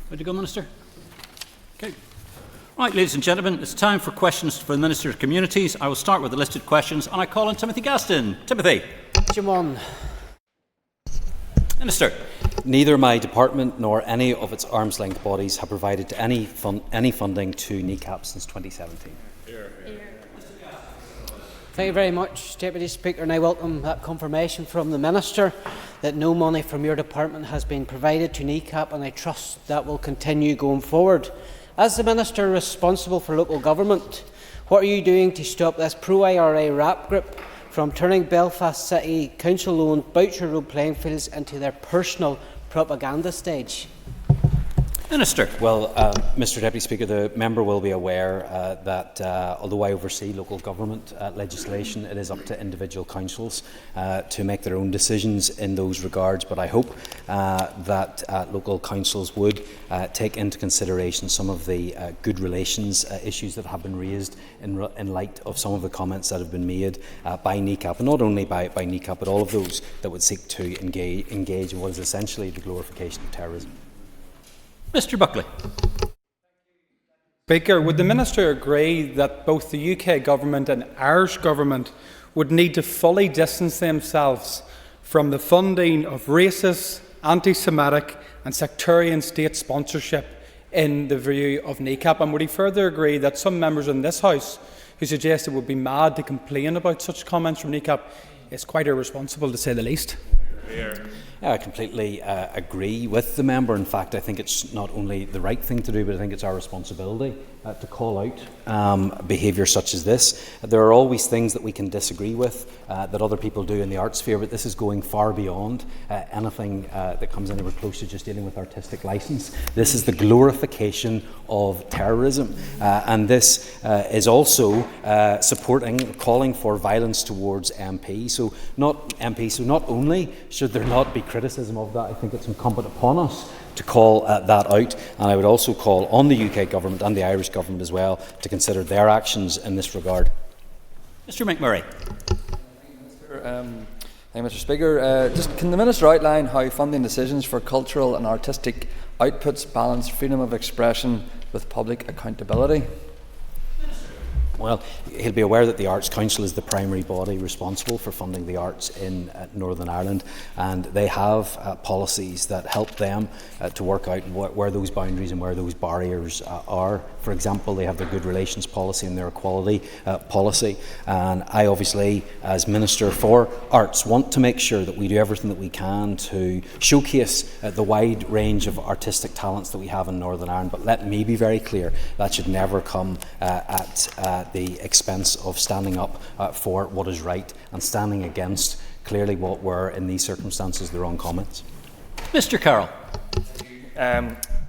Ready to go, Minister? Okay. Right, ladies and gentlemen, it's time for questions for the Minister of Communities. I will start with the listed questions, and I call on Timothy Gaston. Timothy. Jimon. Minister. Neither my department nor any of its arm's-length bodies have provided any funding to NECAP since 2017. Thank you very much, Deputy Speaker, and I welcome that confirmation from the Minister that no money from your department has been provided to NECAP, and I trust that will continue going forward. As the Minister responsible for local government, what are you doing to stop this pro-IRA rap group from turning Belfast City Council-owned Boucher Road playing fields into their personal propaganda stage? Minister. Well, Mr Deputy Speaker, the member will be aware that although I oversee local government legislation, it is up to individual councils to make their own decisions in those regards. But I hope that local councils would take into consideration some of the good relations issues that have been raised in light of some of the comments that have been made by NECAP, and not only by NECAP, but all of those that would seek to engage in what is essentially the glorification of terrorism. Mr Buckley. Speaker, would the Minister agree that both the UK Government and Irish Government would need to fully distance themselves from the funding of racist, anti-Semitic and sectarian state sponsorship in the view of NECAP? And would he further agree that some members in this House who suggest it would be mad to complain about such comments from NECAP is quite irresponsible, to say the least? I completely agree with the member. In fact, I think it's not only the right thing to do, but I think it's our responsibility to call out behaviour such as this. There are always things that we can disagree with that other people do in the arts sphere, but this is going far beyond anything that comes anywhere close to just dealing with artistic licence. This is the glorification of terrorism, and this is also calling for violence towards MPs. So not only should there not be criticism of that, I think it's incumbent upon us to call that out, and I would also call on the UK Government and the Irish Government as well to consider their actions in this regard. Mr McMurray. Thank you, Mr Speaker. Can the Minister outline how funding decisions for cultural and artistic outputs balance freedom of expression with public accountability? Well, he'll be aware that the Arts Council is the primary body responsible for funding the arts in Northern Ireland, and they have policies that help them to work out where those boundaries and where those barriers are. For example, they have their good relations policy and their equality policy, and I obviously, as Minister for Arts, want to make sure that we do everything that we can to showcase the wide range of artistic talents that we have in Northern Ireland. But let me be very clear, that should never come at the expense of standing up for what is right and standing against clearly what were, in these circumstances, the wrong comments. Mr Carroll.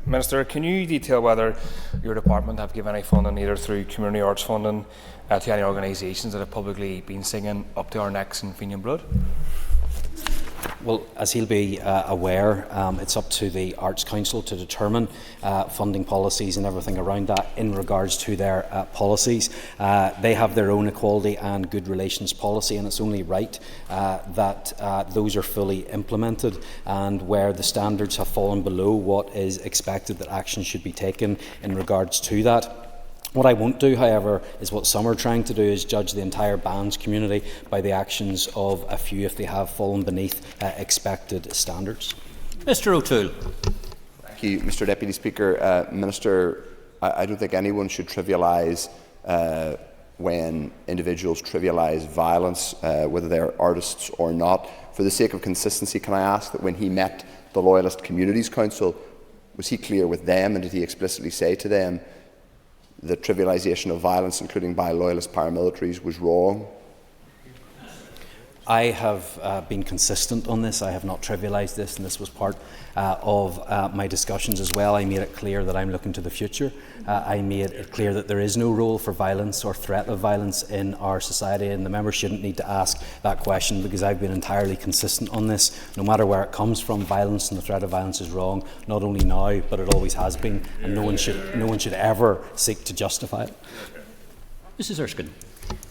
Minister, can you detail whether your department have given any funding, either through community arts funding, to any organisations that have publicly been singing Up to Our Necks in Fenian Blood? Well, as he'll be aware, it's up to the Arts Council to determine funding policies and everything around that in regards to their policies. They have their own equality and good relations policy, and it's only right that those are fully implemented, and where the standards have fallen below what is expected, that action should be taken in regards to that. What I won't do, however, is what some are trying to do, is judge the entire bands community by the actions of a few if they have fallen beneath expected standards. Mr O'Toole. Thank you, Mr Deputy Speaker. Minister, I don't think anyone should trivialise when individuals trivialise violence, whether they're artists or not. For the sake of consistency, can I ask that when he met the Loyalist Communities Council, was he clear with them, and did he explicitly say to them the trivialisation of violence, including by loyalist paramilitaries, was wrong? I have been consistent on this. I have not trivialised this, and this was part of my discussions as well. I made it clear that I'm looking to the future. I made it clear that there is no role for violence or threat of violence in our society, and the member shouldn't need to ask that question, because I've been entirely consistent on this. No matter where it comes from, violence and the threat of violence is wrong, not only now, but it always has been, and no one should ever seek to justify it. Mrs Erskine.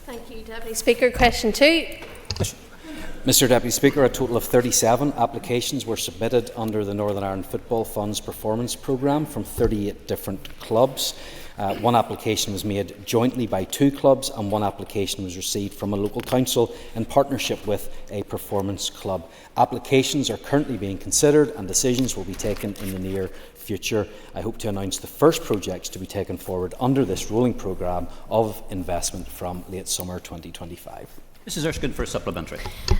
Thank you, Deputy Speaker. Question 2. Mr Deputy Speaker, a total of 37 applications were submitted under the Northern Ireland Football Fund's performance programme from 38 different clubs. One application was made jointly by 2 clubs and one application was received from a local council in partnership with a performance club. Applications are currently being considered and decisions will be taken in the near future. I hope to announce the first projects to be taken forward under this rolling programme of investment from late summer 2025. Mrs Erskine for a supplementary.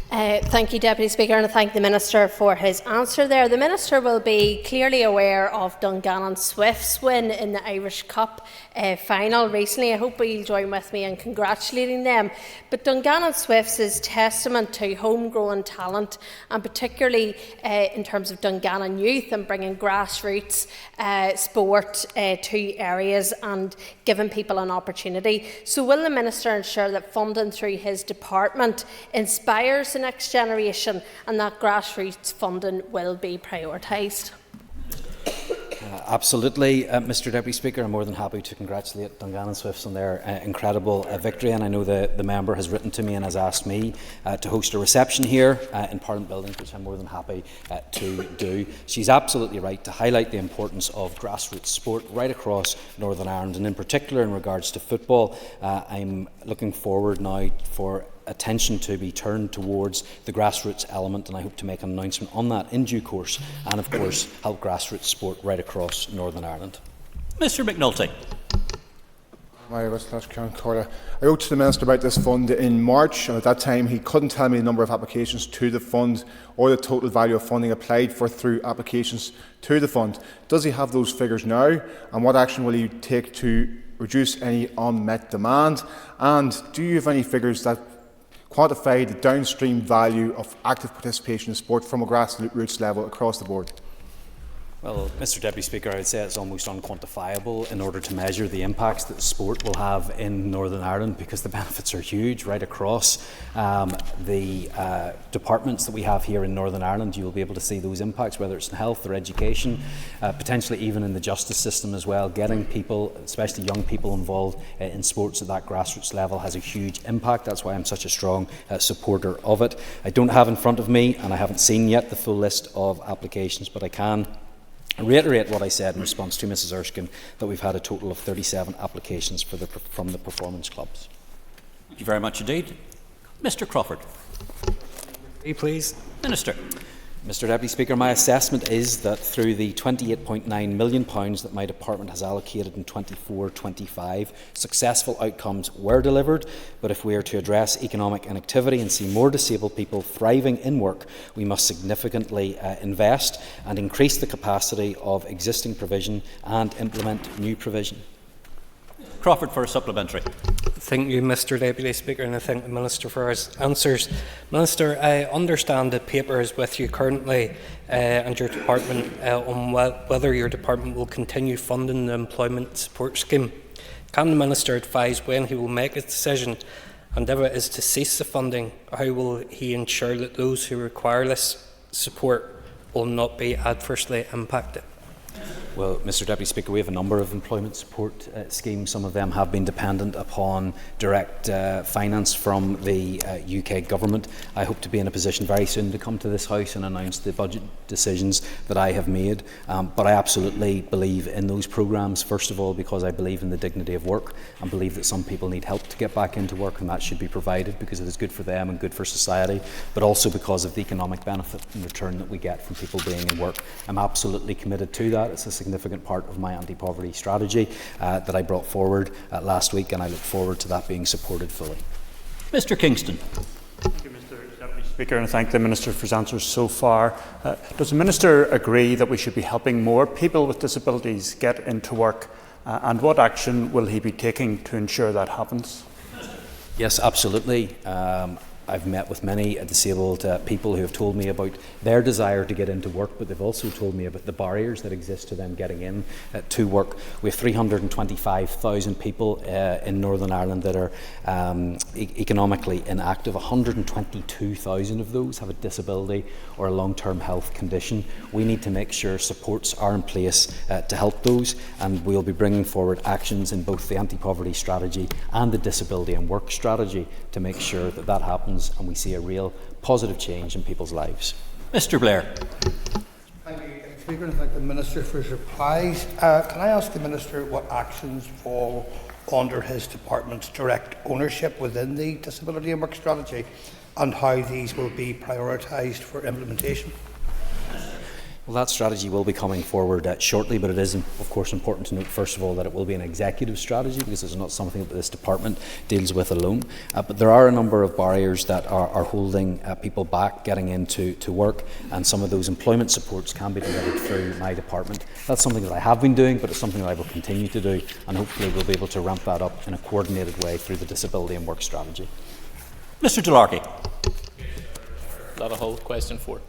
Thank you, Deputy Speaker, and I thank the Minister for his answer there. The Minister will be clearly aware of Dungannon Swift's win in the Irish Cup final recently. I hope he'll join with me in congratulating them. But Dungannon Swifts is testament to homegrown talent, and particularly in terms of Dungannon youth and bringing grassroots sport to areas and giving people an opportunity. So will the Minister ensure that funding through his department inspires the next generation and that grassroots funding will be prioritised? Absolutely, Mr Deputy Speaker. I'm more than happy to congratulate Dungannon Swifts on their incredible victory, and I know the member has written to me and has asked me to host a reception here in Parliament Buildings, which I'm more than happy to do. She's absolutely right to highlight the importance of grassroots sport right across Northern Ireland, and in particular in regards to football. I'm looking forward now for attention to be turned towards the grassroots element, and I hope to make an announcement on that in due course and of course help grassroots sport right across Northern Ireland. Mr McNulty. I wrote to the Minister about this fund in March, and at that time he couldn't tell me the number of applications to the fund or the total value of funding applied for through applications to the fund. Does he have those figures now, and what action will he take to reduce any unmet demand? And do you have any figures that quantify the downstream value of active participation in sport from a grassroots level across the board? Well, Mr Deputy Speaker, I would say it's almost unquantifiable in order to measure the impacts that sport will have in Northern Ireland, because the benefits are huge right across the departments that we have here in Northern Ireland. You will be able to see those impacts, whether it's in health or education, potentially even in the justice system as well. Getting people, especially young people, involved in sports at that grassroots level has a huge impact. That's why I'm such a strong supporter of it. I don't have in front of me, and I haven't seen yet, the full list of applications, but I can reiterate what I said in response to Mrs Erskine, that we've had a total of 37 applications from the performance clubs. Thank you very much indeed. Mr Crawford. Please. Minister. Mr Deputy Speaker, my assessment is that through the £28.9 million that my department has allocated in 24-25, successful outcomes were delivered, but if we are to address economic inactivity and see more disabled people thriving in work, we must significantly invest and increase the capacity of existing provision and implement new provision. Crawford for a supplementary. Thank you, Mr Deputy Speaker, and I thank the Minister for his answers. Minister, I understand the paper is with you currently and your department on whether your department will continue funding the employment support scheme. Can the Minister advise when he will make a decision, and if it is to cease the funding, how will he ensure that those who require this support will not be adversely impacted? Well, Mr Deputy Speaker, we have a number of employment support schemes. Some of them have been dependent upon direct finance from the UK Government. I hope to be in a position very soon to come to this House and announce the budget decisions that I have made. But I absolutely believe in those programmes, first of all because I believe in the dignity of work and believe that some people need help to get back into work, and that should be provided because it is good for them and good for society, but also because of the economic benefit in return that we get from people being in work. I'm absolutely committed to that. It's a significant part of my anti-poverty strategy that I brought forward last week, and I look forward to that being supported fully. Mr Kingston. Thank you, Mr Deputy Speaker, and I thank the Minister for his answers so far. Does the Minister agree that we should be helping more people with disabilities get into work, and what action will he be taking to ensure that happens? Yes, absolutely. I've met with many disabled people who have told me about their desire to get into work, but they've also told me about the barriers that exist to them getting in to work. We have 325,000 people in Northern Ireland that are economically inactive. 122,000 of those have a disability or a long-term health condition. We need to make sure supports are in place to help those, and we'll be bringing forward actions in both the anti-poverty strategy and the disability and work strategy to make sure that that happens happens and we see a real positive change in people's lives. Mr. Blair. Thank you, Speaker, and thank the Minister for his replies. Can I ask the Minister what actions fall under his department's direct ownership within the Disability and Work Strategy, and how these will be prioritised for implementation? Well, that strategy will be coming forward shortly, but it is, of course, important to note, first of all, that it will be an executive strategy because it's not something that this department deals with alone. But there are a number of barriers that are holding people back getting into work, and some of those employment supports can be delivered through my department. That's something that I have been doing, but it's something that I will continue to do, and hopefully we'll be able to ramp that up in a coordinated way through the Disability and Work Strategy. Mr. Delarky. That a whole question 4.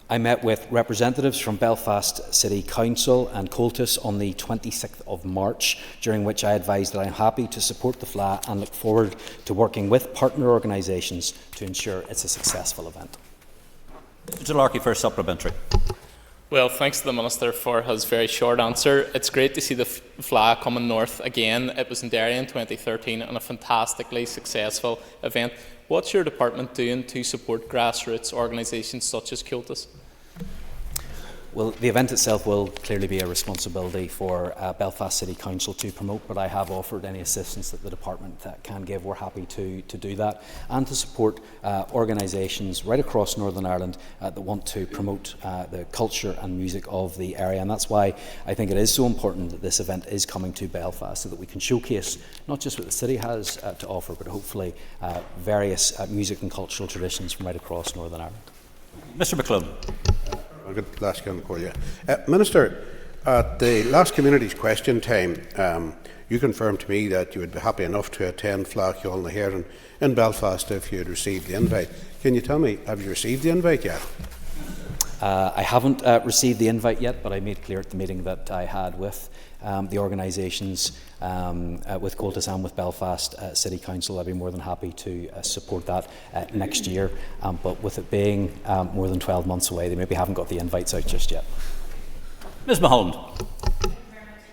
I met with representatives from Belfast City Council and Coltis on the 26th of March, during which I advised that I am happy to support the FLA and look forward to working with partner organisations to ensure it's a successful event. Mr. Delarky for a supplementary. Well, thanks to the Minister for his very short answer. It's great to see the FLA coming north again. It was in Derry in 2013 and a fantastically successful event. What's your department doing to support grassroots organisations such as Cultus? Well, the event itself will clearly be a responsibility for Belfast City Council to promote, but I have offered any assistance that the department can give. We're happy to do that, and to support organisations right across Northern Ireland that want to promote the culture and music of the area. And that's why I think it is so important that this event is coming to Belfast, so that we can showcase not just what the city has to offer, but hopefully various music and cultural traditions from right across Northern Ireland. Mr. McClellan. Minister, at the last Communities Question Time, you confirmed to me that you would be happy enough to attend Fleadh Cheoil na HÉireann in Belfast if you had received the invite. Can you tell me, have you received the invite yet? I haven't received the invite yet, but I made clear at the meeting that I had with the organisations, with Coltis and with Belfast City Council. I'd be more than happy to support that next year, but with it being more than 12 months away, they maybe haven't got the invites out just yet. Ms Mulholland.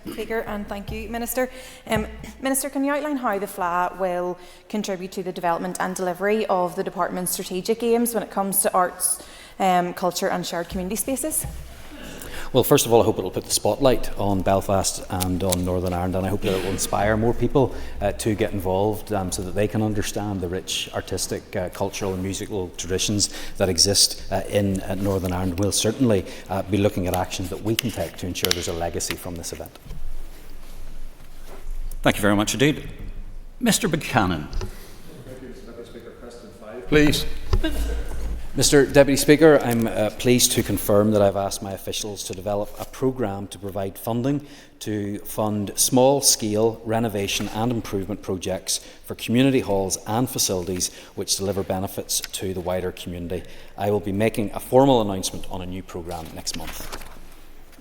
Speaker, and thank you, Minister. Minister, can you outline how the FLA will contribute to the development and delivery of the Department's strategic aims when it comes to arts, culture and shared community spaces? Well, first of all, I hope it will put the spotlight on Belfast and on Northern Ireland, and I hope that it will inspire more people to get involved so that they can understand the rich artistic, cultural and musical traditions that exist in Northern Ireland. We'll certainly be looking at actions that we can take to ensure there's a legacy from this event. Thank you very much indeed. Mr. Buchanan. Please. Mr Deputy Speaker, I'm pleased to confirm that I've asked my officials to develop a programme to provide funding to fund small-scale renovation and improvement projects for community halls and facilities which deliver benefits to the wider community. I will be making a formal announcement on a new programme next month.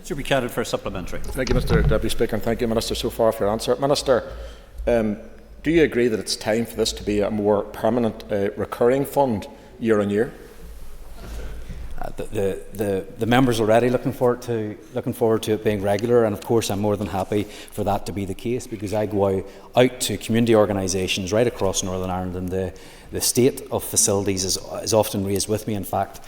Mr Buchanan for a supplementary. Thank you, Mr Deputy Speaker, and thank you, Minister, so far for your answer. Minister, do you agree that it's time for this to be a more permanent, recurring fund year on year? The members already looking forward to it being regular, and of course I'm more than happy for that to be the case, because I go out to community organisations right across Northern Ireland, and the state of facilities is often raised with me. In fact,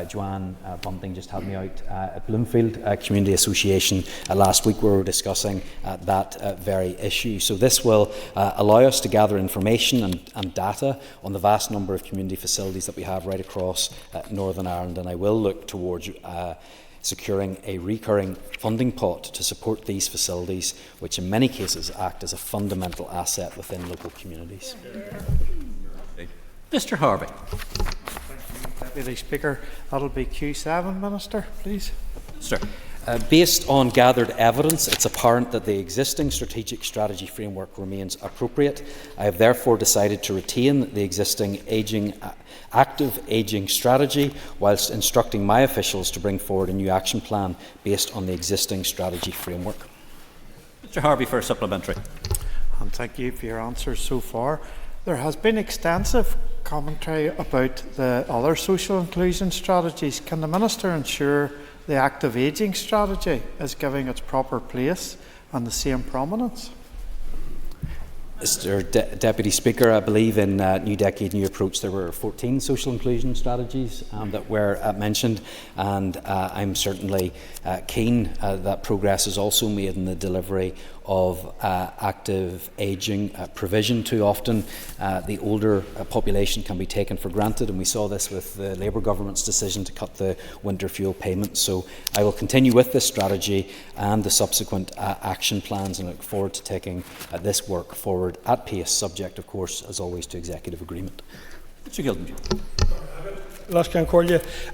Joanne Bunting just had me out at Bloomfield Community Association last week where we were discussing that very issue. So this will allow us to gather information and data on the vast number of community facilities that we have right across Northern Ireland, and I will look towards securing a recurring funding pot to support these facilities, which in many cases act as a fundamental asset within local communities. Mr Harvey. Deputy Speaker, that'll be Q7, Minister, please. Sir. Based on gathered evidence, it's apparent that the existing strategic strategy framework remains appropriate. I have therefore decided to retain the existing active ageing strategy, whilst instructing my officials to bring forward a new action plan based on the existing strategy framework. Mr Harvey for a supplementary. And thank you for your answers so far. There has been extensive commentary about the other social inclusion strategies. Can the Minister ensure the active ageing strategy is giving its proper place and the same prominence? Mr. Deputy Speaker, I believe in New Decade, New Approach there were 14 social inclusion strategies that were mentioned, and I'm certainly keen that progress is also made in the delivery of active ageing provision. Too often the older population can be taken for granted, and we saw this with the Labour government's decision to cut the winter fuel payments. So I will continue with this strategy and the subsequent action plans, and look forward to taking this work forward at pace, subject of course as always to executive agreement. Mr. Gilden.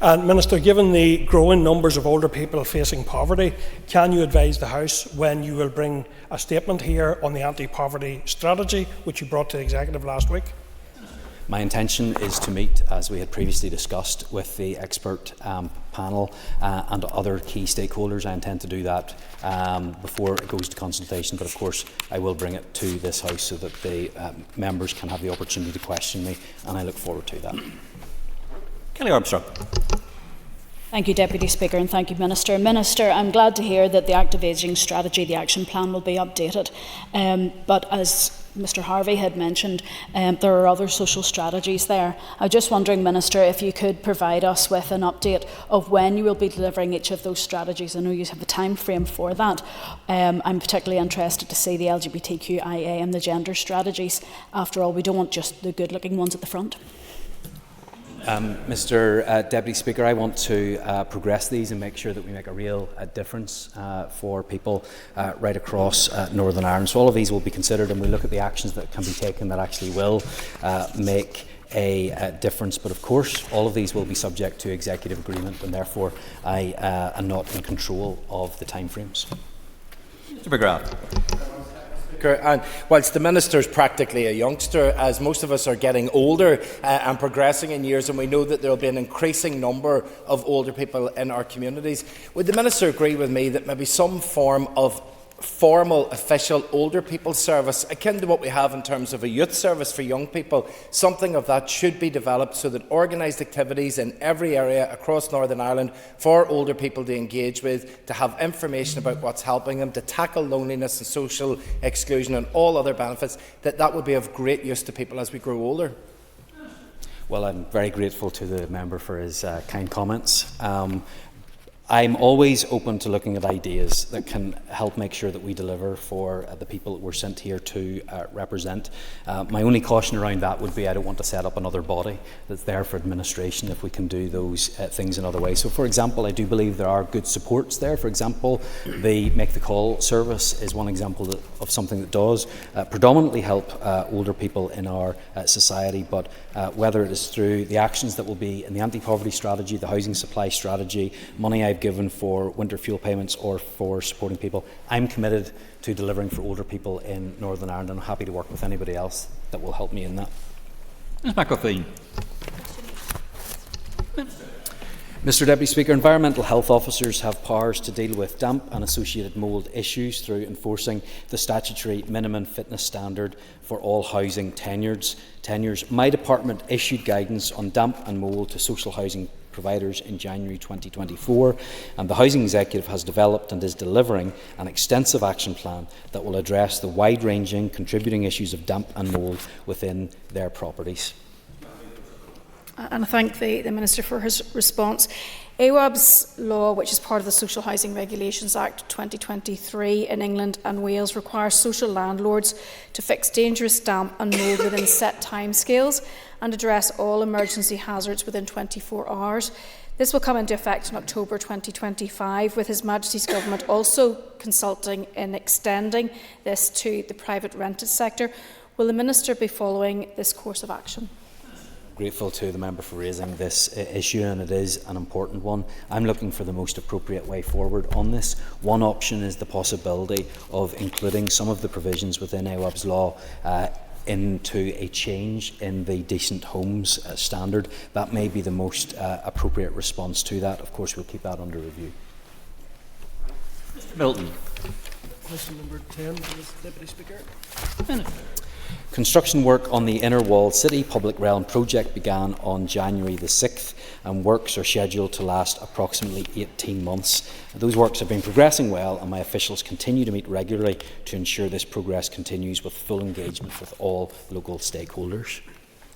And Minister, given the growing numbers of older people facing poverty, can you advise the House when you will bring a statement here on the anti-poverty strategy which you brought to the Executive last week? My intention is to meet, as we had previously discussed, with the expert panel and other key stakeholders. I intend to do that before it goes to consultation, but of course I will bring it to this House so that the members can have the opportunity to question me, and I look forward to that. Kelly Armstrong. Thank you, Deputy Speaker, and thank you, Minister. Minister, I'm glad to hear that the active ageing strategy, the action plan, will be updated. But as Mr Harvey had mentioned, there are other social strategies there. I'm just wondering, Minister, if you could provide us with an update of when you will be delivering each of those strategies. I know you have a time frame for that. I'm particularly interested to see the LGBTQIA and the gender strategies. After all, we don't want just the good-looking ones at the front. Mr. Deputy Speaker, I want to progress these and make sure that we make a real difference for people right across Northern Ireland. So all of these will be considered, and we look at the actions that can be taken that actually will make a difference. But of course, all of these will be subject to executive agreement, and therefore I am not in control of the timeframes. Mr. McGrath. And whilst the Minister is practically a youngster, as most of us are getting older and progressing in years, and we know that there will be an increasing number of older people in our communities, would the Minister agree with me that maybe some form of formal, official older people service, akin to what we have in terms of a youth service for young people, something of that should be developed so that organised activities in every area across Northern Ireland for older people to engage with, to have information about what's helping them, to tackle loneliness and social exclusion and all other benefits, that would be of great use to people as we grow older. Well, I'm very grateful to the member for his kind comments. I'm always open to looking at ideas that can help make sure that we deliver for the people that we're sent here to represent. My only caution around that would be I don't want to set up another body that's there for administration if we can do those things in other ways. So, for example, I do believe there are good supports there. For example, the Make the Call service is one example of something that does predominantly help older people in our society, but whether it is through the actions that will be in the anti-poverty strategy, the housing supply strategy, money I've given for winter fuel payments or for supporting people, I'm committed to delivering for older people in Northern Ireland, and I'm happy to work with anybody else that will help me in that. Ms. McAfee. Mr Deputy Speaker, environmental health officers have powers to deal with damp and associated mould issues through enforcing the statutory minimum fitness standard for all housing tenures. My department issued guidance on damp and mould to social housing providers in January 2024, and the Housing Executive has developed and is delivering an extensive action plan that will address the wide-ranging contributing issues of damp and mould within their properties. And I thank the Minister for his response. AWAB's law, which is part of the Social Housing Regulations Act 2023 in England and Wales, requires social landlords to fix dangerous damp and mould within set timescales and address all emergency hazards within 24 hours. This will come into effect in October 2025, with His Majesty's Government also consulting in extending this to the private rented sector. Will the Minister be following this course of action? Grateful to the member for raising this issue, and it is an important one. I'm looking for the most appropriate way forward on this. One option is the possibility of including some of the provisions within AWAB's law into a change in the Decent Homes standard. That may be the most appropriate response to that. Of course, we'll keep that under review. Mr Milton. Question number 10, Deputy Speaker. Construction work on the Inner Wall City Public Realm project began on January the 6th, and works are scheduled to last approximately 18 months. Those works have been progressing well, and my officials continue to meet regularly to ensure this progress continues with full engagement with all local stakeholders.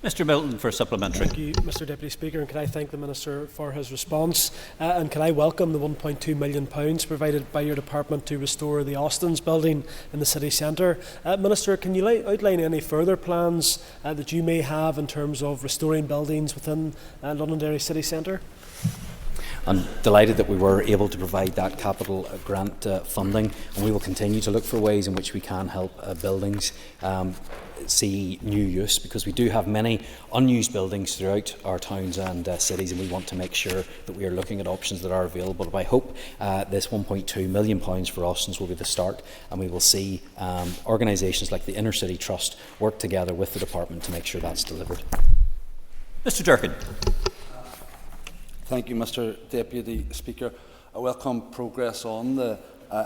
Mr Milton for a supplementary. Thank you, Mr Deputy Speaker, and can I thank the Minister for his response, and can I welcome the £1.2 million provided by your department to restore the Austins building in the city centre. Minister, can you outline any further plans that you may have in terms of restoring buildings within Londonderry city centre? I'm delighted that we were able to provide that capital grant funding, and we will continue to look for ways in which we can help buildings see new use, because we do have many unused buildings throughout our towns and cities, and we want to make sure that we are looking at options that are available. But I hope this £1.2 million for Austins will be the start, and we will see organisations like the Inner City Trust work together with the department to make sure that's delivered. Mr Durkin. Thank you, Mr Deputy Speaker. I welcome progress on the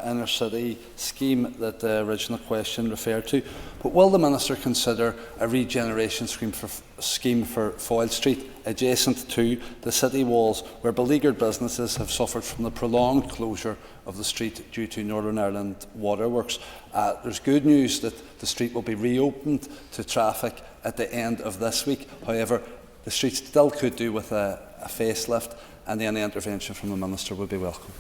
inner city scheme that the original question referred to. But will the Minister consider a regeneration scheme for Foyle Street adjacent to the city walls, where beleaguered businesses have suffered from the prolonged closure of the street due to Northern Ireland waterworks? There's good news that the street will be reopened to traffic at the end of this week. However, the street still could do with a facelift, and any intervention from the Minister would be welcome.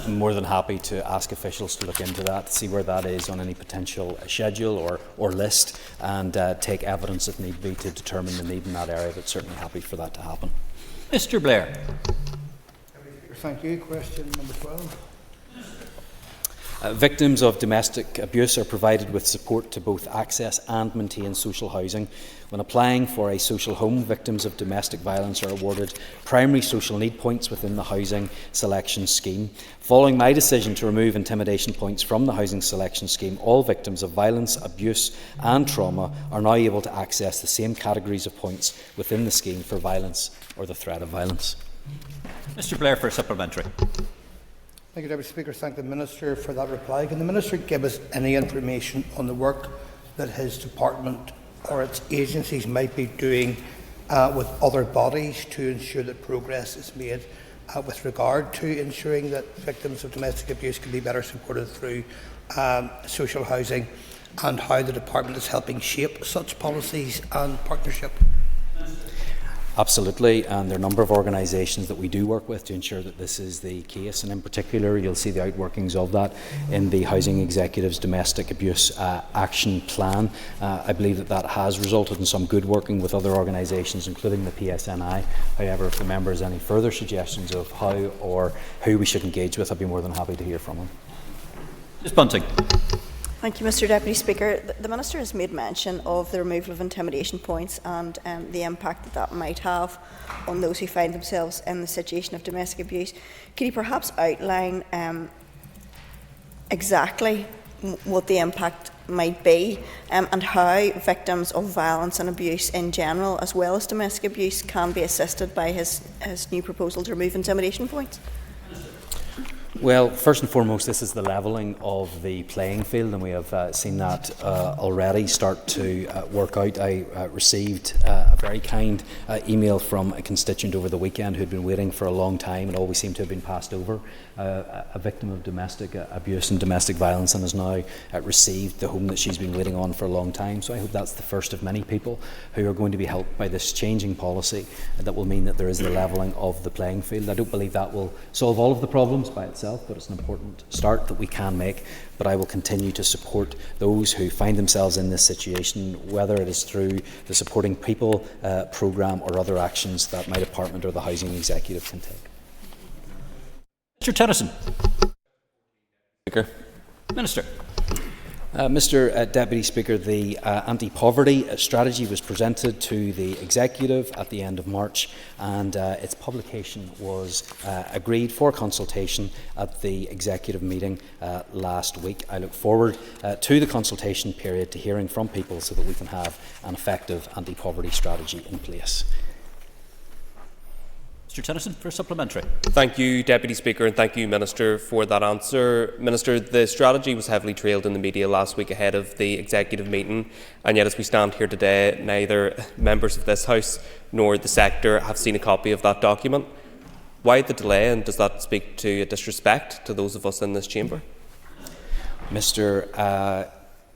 I'm more than happy to ask officials to look into that, see where that is on any potential schedule or list, and take evidence if need be to determine the need in that area, but certainly happy for that to happen. Mr Blair. Thank you. Question number 12. Victims of domestic abuse are provided with support to both access and maintain social housing. When applying for a social home, victims of domestic violence are awarded primary social need points within the housing selection scheme. Following my decision to remove intimidation points from the housing selection scheme, all victims of violence, abuse and trauma are now able to access the same categories of points within the scheme for violence or the threat of violence. Mr Blair for a supplementary. Thank you, Deputy Speaker. Thank the Minister for that reply. Can the Minister give us any information on the work that his department or its agencies might be doing with other bodies to ensure that progress is made with regard to ensuring that victims of domestic abuse can be better supported through social housing, and how the department is helping shape such policies and partnership? Absolutely, and there are a number of organisations that we do work with to ensure that this is the case, and in particular you'll see the outworkings of that in the Housing Executive's Domestic Abuse Action Plan. I believe that has resulted in some good working with other organisations, including the PSNI. However, if the member has any further suggestions of how or who we should engage with, I'd be more than happy to hear from him. Ms Bunting. Thank you, Mr Deputy Speaker. The Minister has made mention of the removal of intimidation points and the impact that might have on those who find themselves in the situation of domestic abuse. Could you perhaps outline exactly what the impact might be, and how victims of violence and abuse in general, as well as domestic abuse, can be assisted by his new proposal to remove intimidation points? Well, first and foremost, this is the levelling of the playing field, and we have seen that already start to work out. I received a very kind email from a constituent over the weekend who'd been waiting for a long time and always seemed to have been passed over, a victim of domestic abuse and domestic violence, and has now received the home that she's been waiting on for a long time. So I hope that's the first of many people who are going to be helped by this changing policy that will mean that there is the levelling of the playing field. I don't believe that will solve all of the problems by itself, but it's an important start that we can make. But I will continue to support those who find themselves in this situation, whether it is through the Supporting People programme or other actions that my department or the Housing Executive can take. Mr Tennyson. Speaker. Minister. Mr Deputy Speaker, the anti-poverty strategy was presented to the Executive at the end of March, and its publication was agreed for consultation at the Executive meeting last week. I look forward to the consultation period, to hearing from people so that we can have an effective anti-poverty strategy in place. Mr Mr Tennyson for a supplementary. Thank you, Deputy Speaker, and thank you, Minister, for that answer. Minister, the strategy was heavily trailed in the media last week ahead of the executive meeting, and yet as we stand here today, neither members of this House nor the sector have seen a copy of that document. Why the delay, and does that speak to a disrespect to those of us in this chamber? Mr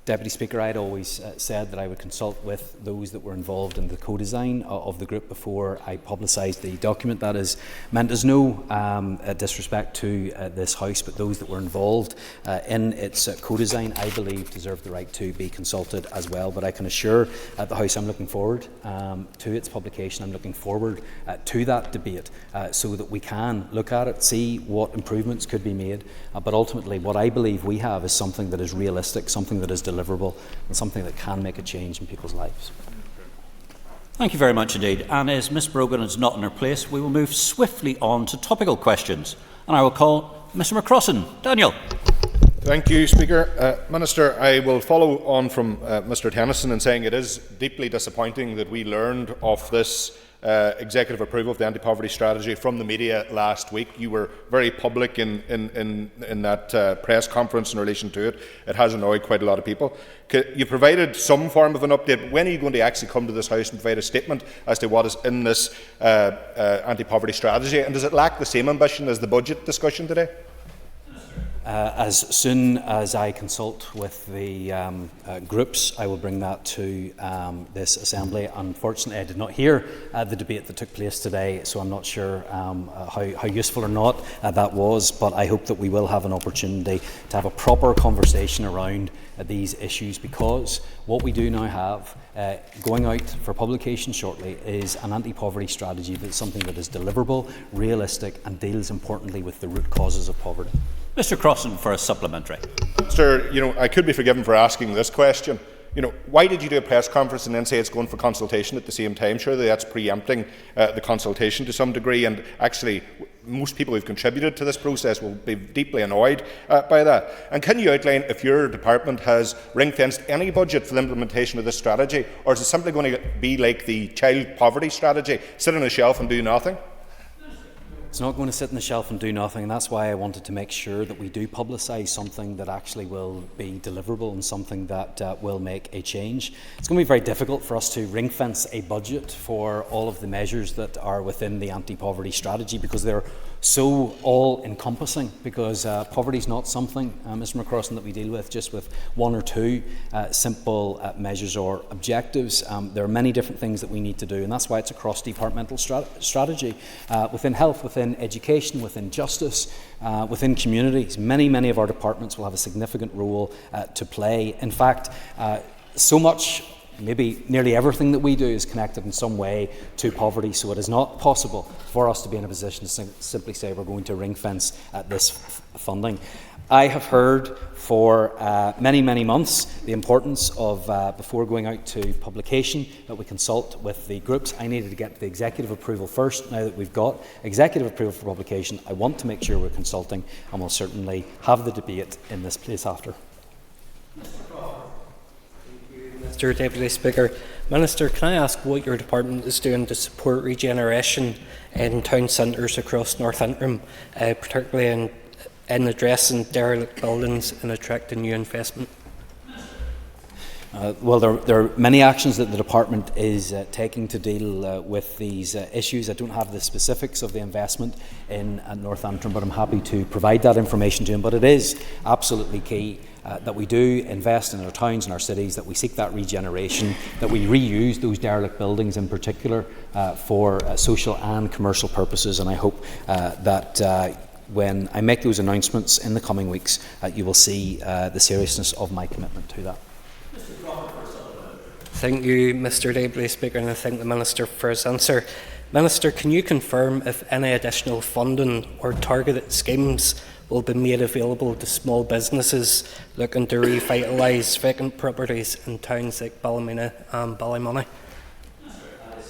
Deputy Speaker, I had always said that I would consult with those that were involved in the co-design of the group before I publicised the document. That is meant as no disrespect to this House, but those that were involved in its co-design, I believe, deserve the right to be consulted as well. But I can assure the House I'm looking forward to its publication. I'm looking forward to that debate so that we can look at it, see what improvements could be made. But ultimately, what I believe we have is something that is realistic, something that is deliverable, and something that can make a change in people's lives. Thank you very much indeed. And as Ms Brogan is not in her place, we will move swiftly on to topical questions. And I will call Mr McCrossan. Daniel. Thank you, Speaker. Minister, I will follow on from Mr Tennyson in saying it is deeply disappointing that we learned of this executive approval of the anti-poverty strategy from the media last week. You were very public in that press conference in relation to it. It has annoyed quite a lot of people. You provided some form of an update, but when are you going to actually come to this House and provide a statement as to what is in this anti-poverty strategy? And does it lack the same ambition as the budget discussion today? As soon as I consult with the groups, I will bring that to this Assembly. Unfortunately, I did not hear the debate that took place today, so I'm not sure how useful or not that was, but I hope that we will have an opportunity to have a proper conversation around these issues, because what we do now have going out for publication shortly is an anti-poverty strategy that's something that is deliverable, realistic, and deals importantly with the root causes of poverty. Mr Crossan for a supplementary. Sir, I could be forgiven for asking this question. Why did you do a press conference and then say it's going for consultation at the same time? Surely that's preempting the consultation to some degree, and actually most people who've contributed to this process will be deeply annoyed by that. And can you outline if your department has ring-fenced any budget for the implementation of this strategy, or is it simply going to be like the child poverty strategy, sit on a shelf and do nothing? It's not going to sit on the shelf and do nothing, and that's why I wanted to make sure that we do publicise something that actually will be deliverable and something that will make a change. It's going to be very difficult for us to ring-fence a budget for all of the measures that are within the anti-poverty strategy, because they're so all-encompassing, because poverty is not something, Mr McCrossan, that we deal with just with one or two simple measures or objectives. There are many different things that we need to do, and that's why it's a cross-departmental strategy within health, within education, within justice, within communities. Many of our departments will have a significant role to play. In fact, so much, maybe nearly everything that we do is connected in some way to poverty, so it is not possible for us to be in a position to simply say we're going to ring-fence this funding. I have heard for many months the importance of, before going out to publication, that we consult with the groups. I needed to get the executive approval first. Now that we've got executive approval for publication, I want to make sure we're consulting, and we'll certainly have the debate in this place after. Mr Deputy Speaker. Minister, can I ask what your department is doing to support regeneration in town centres across North Antrim, particularly in addressing derelict buildings and attracting new investment? Well, there are many actions that the department is taking to deal with these issues. I don't have the specifics of the investment in North Antrim, but I'm happy to provide that information to him. But it is absolutely key that we do invest in our towns and our cities, that we seek that regeneration, that we reuse those derelict buildings in particular for social and commercial purposes. And I hope that when I make those announcements in the coming weeks, you will see the seriousness of my commitment to that. Thank you, Mr Deputy Speaker, and I thank the Minister for his answer. Minister, can you confirm if any additional funding or targeted schemes will be made available to small businesses looking to revitalise vacant properties in towns like Ballymena and Ballymoney?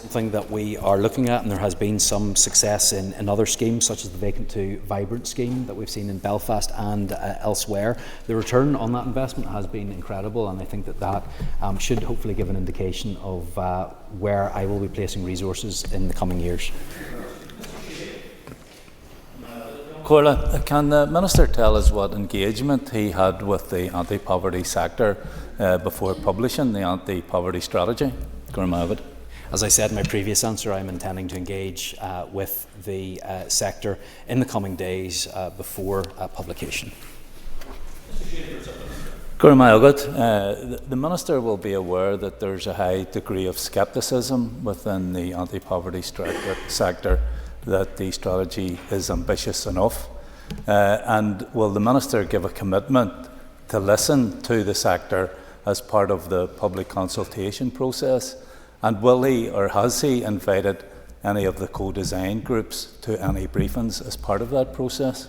Something that we are looking at, and there has been some success in other schemes, such as the Vacant to Vibrant scheme that we've seen in Belfast and elsewhere. The return on that investment has been incredible, and I think that should hopefully give an indication of where I will be placing resources in the coming years. Corla, can the Minister tell us what engagement he had with the anti-poverty sector before publishing the anti-poverty strategy? As I said in my previous answer, I'm intending to engage with the sector in the coming days before publication. The Minister will be aware that there's a high degree of scepticism within the anti-poverty sector that the strategy is ambitious enough. And will the Minister give a commitment to listen to the sector as part of the public consultation process? And will he or has he invited any of the co-design groups to any briefings as part of that process?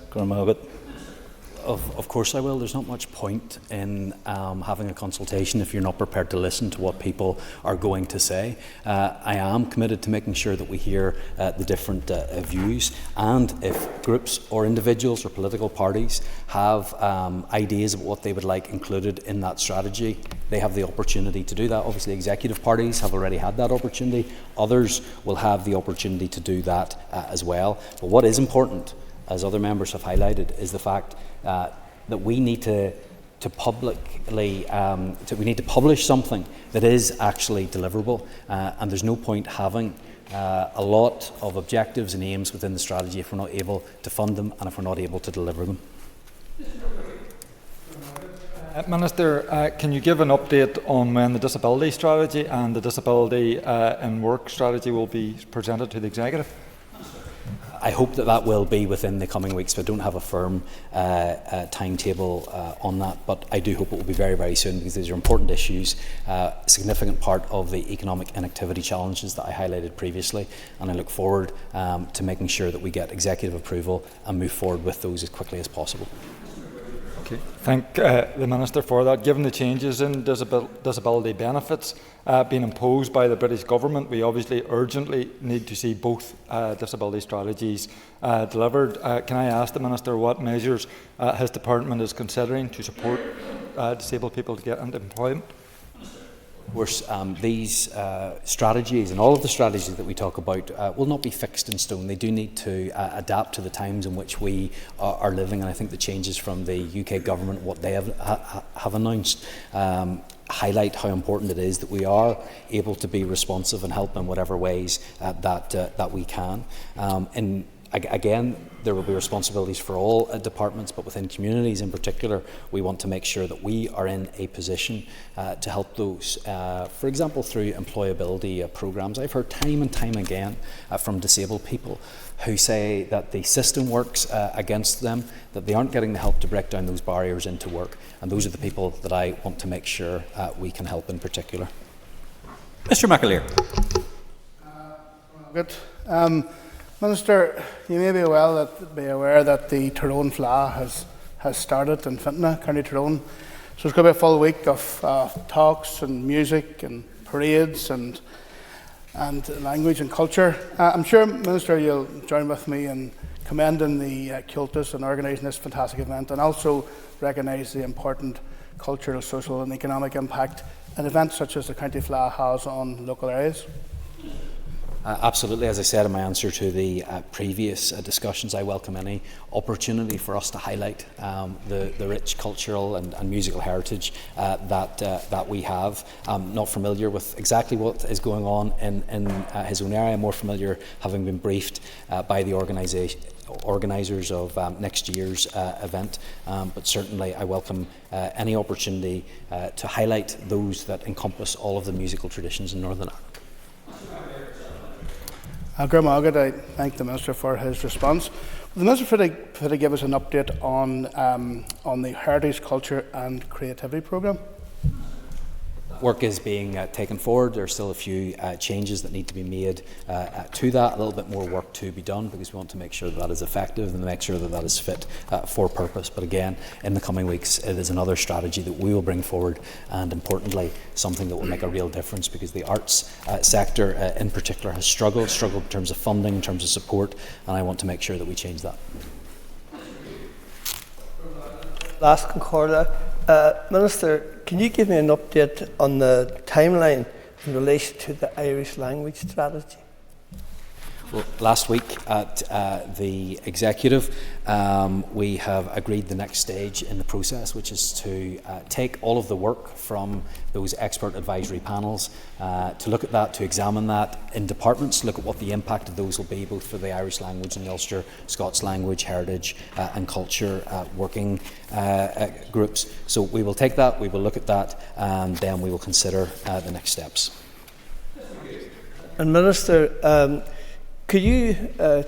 Of course I will. There's not much point in having a consultation if you're not prepared to listen to what people are going to say. I am committed to making sure that we hear the different views, and if groups or individuals or political parties have ideas of what they would like included in that strategy, they have the opportunity to do that. Obviously, executive parties have already had that opportunity. Others will have the opportunity to do that as well. But what is important, as other members have highlighted, is the fact that we need to publicly we need to publish something that is actually deliverable, and there's no point having a lot of objectives and aims within the strategy if we're not able to fund them and if we're not able to deliver them. Minister, can you give an update on when the disability strategy and the disability in work strategy will be presented to the executive? I hope that that will be within the coming weeks, but I don't have a firm timetable on that. But I do hope it will be very, very soon, because these are important issues, a significant part of the economic inactivity challenges that I highlighted previously. And I look forward to making sure that we get executive approval and move forward with those as quickly as possible. Okay. Thank the Minister for that. Given the changes in disability benefits being imposed by the British Government, we obviously urgently need to see both disability strategies delivered. Can I ask the Minister what measures his department is considering to support disabled people to get into employment? Of course, these strategies and all of the strategies that we talk about will not be fixed in stone. They do need to adapt to the times in which we are living, and I think the changes from the UK government, what they have announced, highlight how important it is that we are able to be responsive and help in whatever ways that we can. Again, there will be responsibilities for all departments, but within communities in particular, we want to make sure that we are in a position to help those, for example, through employability programmes. I've heard time and time again from disabled people who say that the system works against them, that they aren't getting the help to break down those barriers into work, and those are the people that I want to make sure we can help in particular. Mr McAleer. Good. Minister, you may be aware that the Tyrone Fleadh has started in Fintona, County Tyrone. So it's going to be a full week of talks and music and parades and language and culture. I'm sure, Minister, you'll join with me in commending the Cultus in organising this fantastic event, and also recognise the important cultural, social and economic impact an event such as the County Fleadh has on local areas. Absolutely. As I said in my answer to the previous discussions, I welcome any opportunity for us to highlight the rich cultural and musical heritage that we have. I'm not familiar with exactly what is going on in his own area. I'm more familiar, having been briefed by the organisers of next year's event, but certainly I welcome any opportunity to highlight those that encompass all of the musical traditions in Northern Ireland. I thank the Minister for his response. The Minister could give us an update on the Heritage, Culture and Creativity programme. Work is being taken forward. There are still a few changes that need to be made to that, a little bit more work to be done, because we want to make sure that is effective and make sure that that is fit for purpose. But again, in the coming weeks, it is another strategy that we will bring forward, and importantly, something that will make a real difference, because the arts sector in particular has struggled in terms of funding, in terms of support, and I want to make sure that we change that. Last Concordia. Minister, can you give me an update on the timeline in relation to the Irish language strategy? Well, last week at the Executive, we have agreed the next stage in the process, which is to take all of the work from those expert advisory panels, to look at that, to examine that in departments, look at what the impact of those will be, both for the Irish language and the Ulster Scots language, heritage and culture working groups. So we will take that, we will look at that, and then we will consider the next steps. And Minister, could you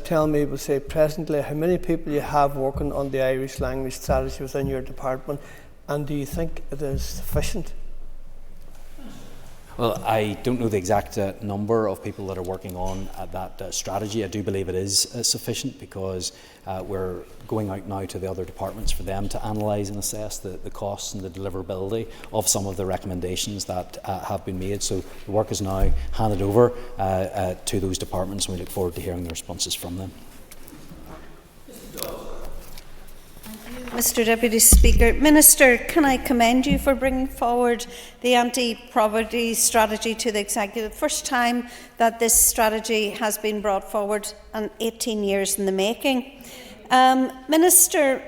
tell me, we'll say presently, how many people you have working on the Irish language strategy within your department, and do you think it is sufficient? Well, I don't know the exact number of people that are working on that strategy. I do believe it is sufficient, because we're going out now to the other departments for them to analyse and assess the costs and the deliverability of some of the recommendations that have been made. So the work is now handed over to those departments, and we look forward to hearing the responses from them. Mr Deputy Speaker. Minister, can I commend you for bringing forward the anti-poverty strategy to the Executive? First time that this strategy has been brought forward, and 18 years in the making. Minister,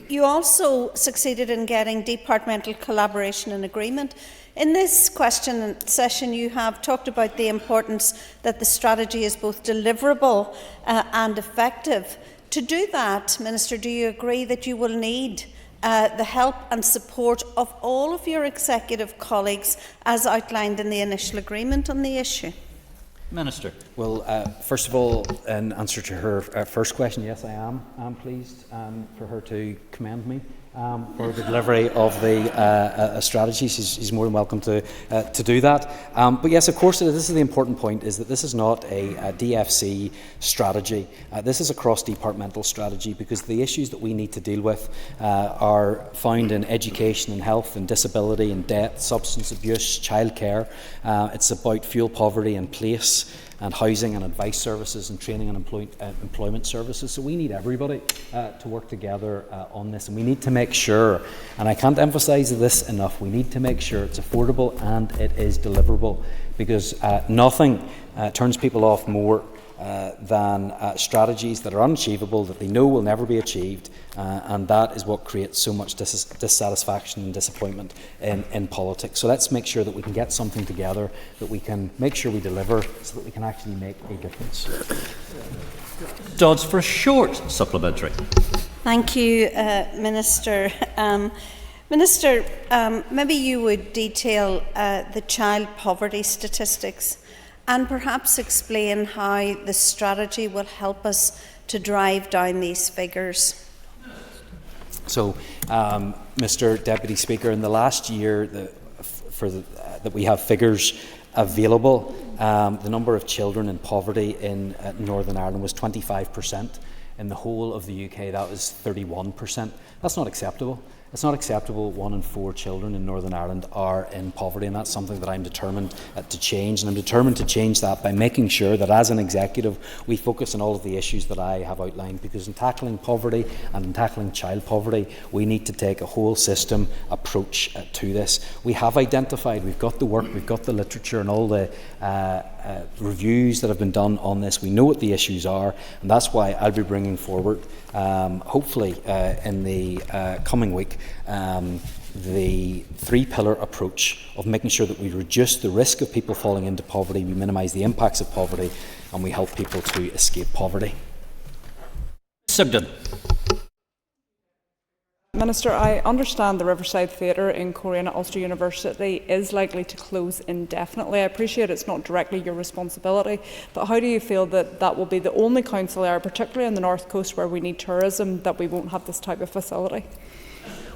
you also succeeded in getting departmental collaboration and agreement. In this question session, you have talked about the importance that the strategy is both deliverable and effective. To do that, Minister, do you agree that you will need the help and support of all of your executive colleagues as outlined in the initial agreement on the issue? Minister. Well, first of all, in answer to her first question, yes, I am pleased for her to commend me for the delivery of the strategy. She's more than welcome to do that. But yes, of course, this is the important point, is that this is not a DFC strategy. This is a cross-departmental strategy, because the issues that we need to deal with are found in education and health and disability and debt, substance abuse, childcare. It's about fuel poverty and place, and housing and advice services, and training and employment services. So we need everybody to work together on this, and we need to make sure, and I can't emphasise this enough, we need to make sure it's affordable and it is deliverable, because nothing turns people off more than strategies that are unachievable, that they know will never be achieved, and that is what creates so much dissatisfaction and disappointment in politics. So let's make sure that we can get something together, that we can make sure we deliver, so that we can actually make a difference. Dodds for a short supplementary. Thank you, Minister. Minister, maybe you would detail the child poverty statistics, and perhaps explain how the strategy will help us to drive down these figures. So, Mr Deputy Speaker, in the last year that we have figures available, the number of children in poverty in Northern Ireland was 25%. In the whole of the UK, that was 31%. That's not acceptable. It's not acceptable 1 in 4 children in Northern Ireland are in poverty, and that's something that I'm determined to change. And I'm determined to change that by making sure that as an executive we focus on all of the issues that I have outlined, because in tackling poverty and in tackling child poverty, we need to take a whole system approach to this. We have identified, we've got the work, we've got the literature and all the reviews that have been done on this. We know what the issues are, and that's why I'll be bringing forward, hopefully in the coming week, the 3-pillar approach of making sure that we reduce the risk of people falling into poverty, we minimise the impacts of poverty, and we help people to escape poverty. Sugden. Minister, I understand the Riverside Theatre in Coleraine at Ulster University is likely to close indefinitely. I appreciate it's not directly your responsibility, but how do you feel that that will be the only council area, particularly on the North Coast where we need tourism, that we won't have this type of facility?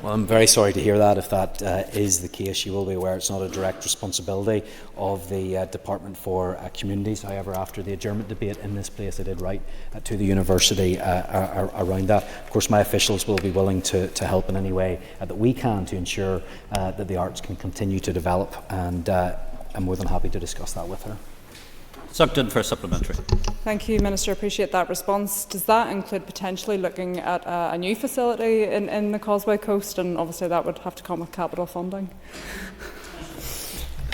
Well, I'm very sorry to hear that. If that is the case, you will be aware it's not a direct responsibility of the Department for Communities. However, after the adjournment debate in this place, I did write to the university around that. Of course, my officials will be willing to help in any way that we can to ensure that the arts can continue to develop, and I'm more than happy to discuss that with her. Sugden for a supplementary. Thank you, Minister. I appreciate that response. Does that include potentially looking at a new facility in the Causeway Coast? And obviously that would have to come with capital funding.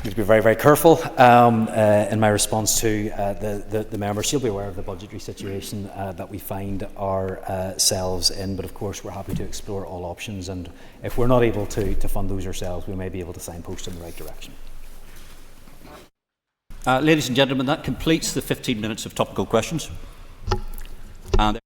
need to be very, very careful in my response to the member. She'll be aware of the budgetary situation that we find ourselves in, but of course we're happy to explore all options, and if we're not able to fund those ourselves, we may be able to signpost in the right direction. Ladies and gentlemen, that completes the 15 minutes of topical questions. And